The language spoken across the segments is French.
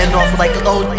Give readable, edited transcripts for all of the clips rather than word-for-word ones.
sliding off like oh.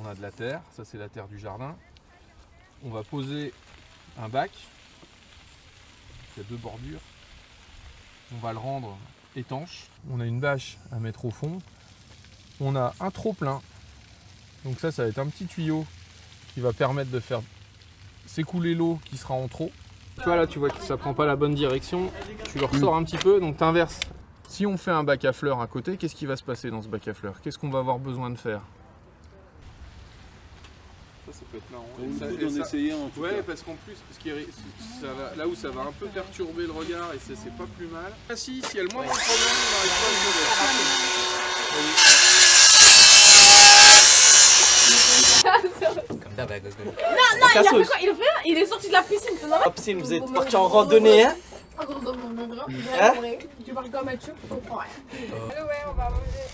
On a de la terre, ça c'est la terre du jardin. On va poser un bac, il y a 2 bordures. On va le rendre étanche. On a une bâche à mettre au fond. On a un trop-plein. Donc ça va être un petit tuyau qui va permettre de faire s'écouler l'eau qui sera en trop. Tu vois là, tu vois que ça prend pas la bonne direction. Tu le ressors un petit peu, donc tu inverses. Si on fait un bac à fleurs à côté, qu'est-ce qui va se passer dans ce bac à fleurs? Qu'est-ce qu'on va avoir besoin de faire? Ça peut être marrant. Ouais, parce qu'en plus, là où ça va un peu perturber le regard, et c'est pas plus mal. Ah si il y a le moindre problème, on n'arrive pas à le faire. Comme d'hab, Gogo. Non, il a fait quoi? Il est sorti de la piscine, c'est normal? La piscine, vous êtes partis en randonnée, hein? Tu parles comme Mathieu, tu comprends rien. Ouais, on va manger.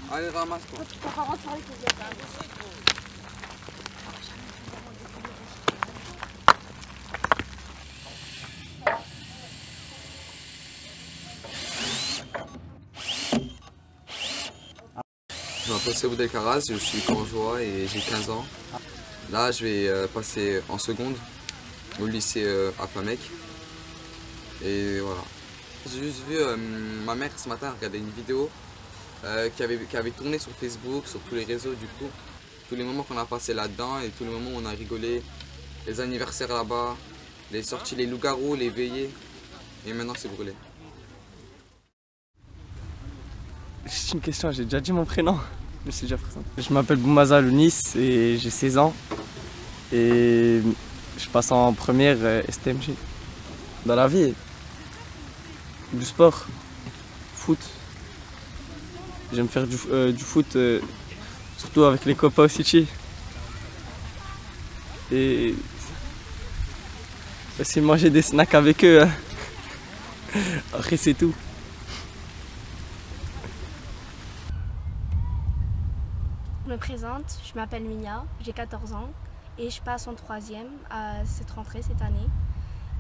Allez, ramasse-toi. Je m'appelle Seboudel Karaz, je suis Corjois et j'ai 15 ans. Là, je vais passer en seconde au lycée à Flamec. Et voilà. J'ai juste vu ma mère ce matin regarder une vidéo qui avait tourné sur Facebook, sur tous les réseaux du coup. Tous les moments qu'on a passés là-dedans et tous les moments où on a rigolé. Les anniversaires là-bas, les sorties, les loups-garous, les veillées. Et maintenant c'est brûlé. Juste une question, j'ai déjà dit mon prénom. Je me suis déjà présenté. Je m'appelle Boumaza Lounis et j'ai 16 ans. Et je passe en première STMG. Dans la vie, du sport, foot. J'aime faire du foot, surtout avec les copains au City. Et aussi manger des snacks avec eux. Hein. Après c'est tout. Je me présente, je m'appelle Mia, j'ai 14 ans et je passe en 3e à cette rentrée cette année.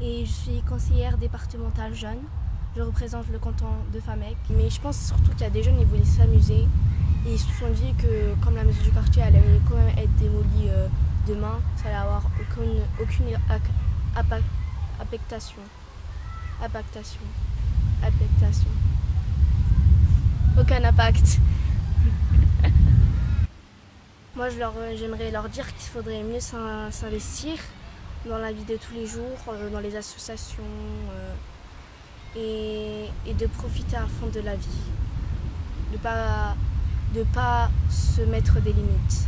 Et je suis conseillère départementale jeune. Je représente le canton de Famec. Mais je pense surtout qu'il y a des jeunes qui voulaient s'amuser. Et ils se sont dit que comme la maison du quartier allait quand même être démolie demain, ça allait avoir aucune affectation. Aucun impact. Moi, j'aimerais leur dire qu'il faudrait mieux s'investir dans la vie de tous les jours, dans les associations et de profiter à fond de la vie. De pas se mettre des limites.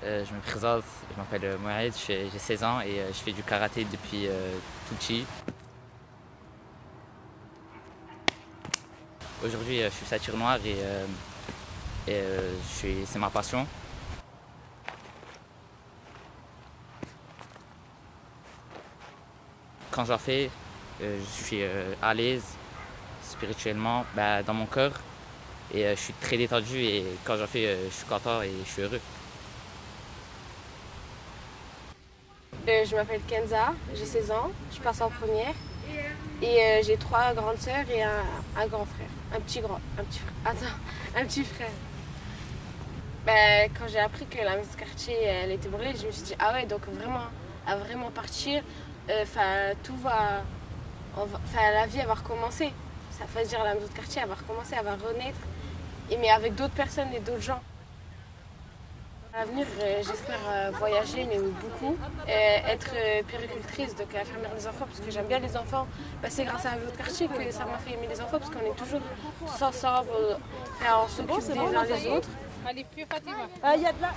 Je me présente, je m'appelle Mohamed, j'ai 16 ans et je fais du karaté depuis tout petit. Aujourd'hui, je suis ceinture noire et c'est ma passion. Quand j'en fais, je suis à l'aise spirituellement, dans mon cœur. Et je suis très détendu et quand j'en fais, je suis content et je suis heureux. Je m'appelle Kenza, j'ai 16 ans, je passe en première Et j'ai 3 grandes sœurs et un grand frère. Un petit frère. Ben, quand j'ai appris que la maison de quartier elle était brûlée, je me suis dit ah ouais, donc vraiment, à vraiment partir, tout va, la vie elle va recommencer. Ça veut dire la maison de quartier elle va recommencer, elle va renaître, mais avec d'autres personnes et d'autres gens. À l'avenir, j'espère voyager, mais beaucoup, être puéricultrice, donc infirmière des enfants, parce que j'aime bien les enfants. Ben, c'est grâce à la maison de quartier que ça m'a fait aimer les enfants, parce qu'on est toujours ensemble, on s'occupe des uns des autres. Allez, plus Fatima. Il y a de la...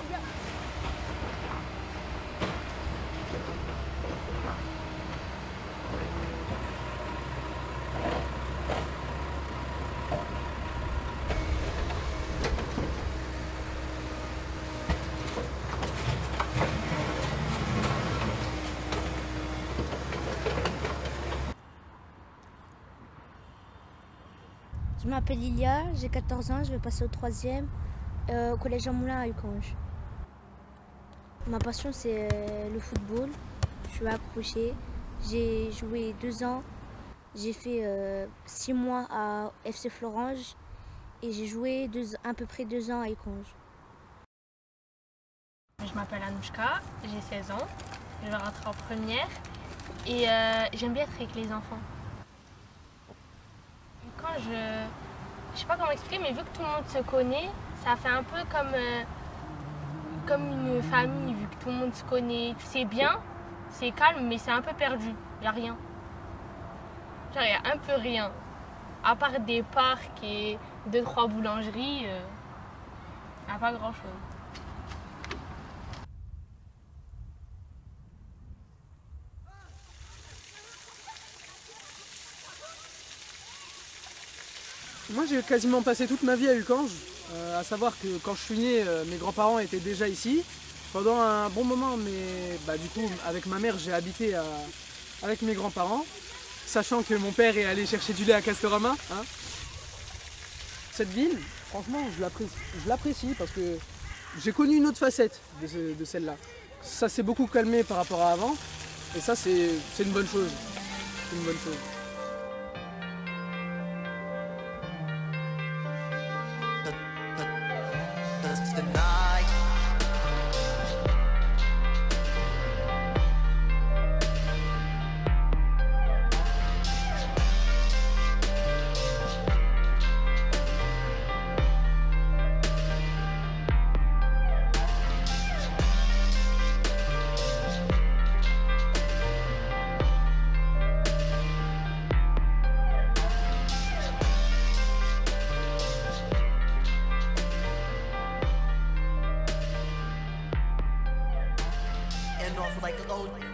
Je m'appelle Lilia, j'ai 14 ans, je vais passer au 3e au collège Jean Moulin à Uckange. Ma passion c'est le football, je suis accrochée. J'ai joué 2 ans, j'ai fait 6 mois à FC Florange et j'ai joué à peu près 2 ans à Uckange. Je m'appelle Anouchka, j'ai 16 ans, je vais rentrer en première et j'aime bien être avec les enfants. Quand je sais pas comment expliquer, mais vu que tout le monde se connaît, ça fait un peu comme une famille, vu que tout le monde se connaît. C'est bien, c'est calme, mais c'est un peu perdu. Il n'y a rien. Genre, il y a un peu rien. À part des parcs et 2-3 boulangeries, il n'y a pas grand-chose. Moi j'ai quasiment passé toute ma vie à Uckange, à savoir que quand je suis né, mes grands-parents étaient déjà ici. Pendant un bon moment, mais du coup avec ma mère j'ai habité avec mes grands-parents, sachant que mon père est allé chercher du lait à Castorama. Hein. Cette ville, franchement je l'apprécie parce que j'ai connu une autre facette de celle-là. Ça s'est beaucoup calmé par rapport à avant et ça c'est une bonne chose. C'est une bonne chose. Off like a load.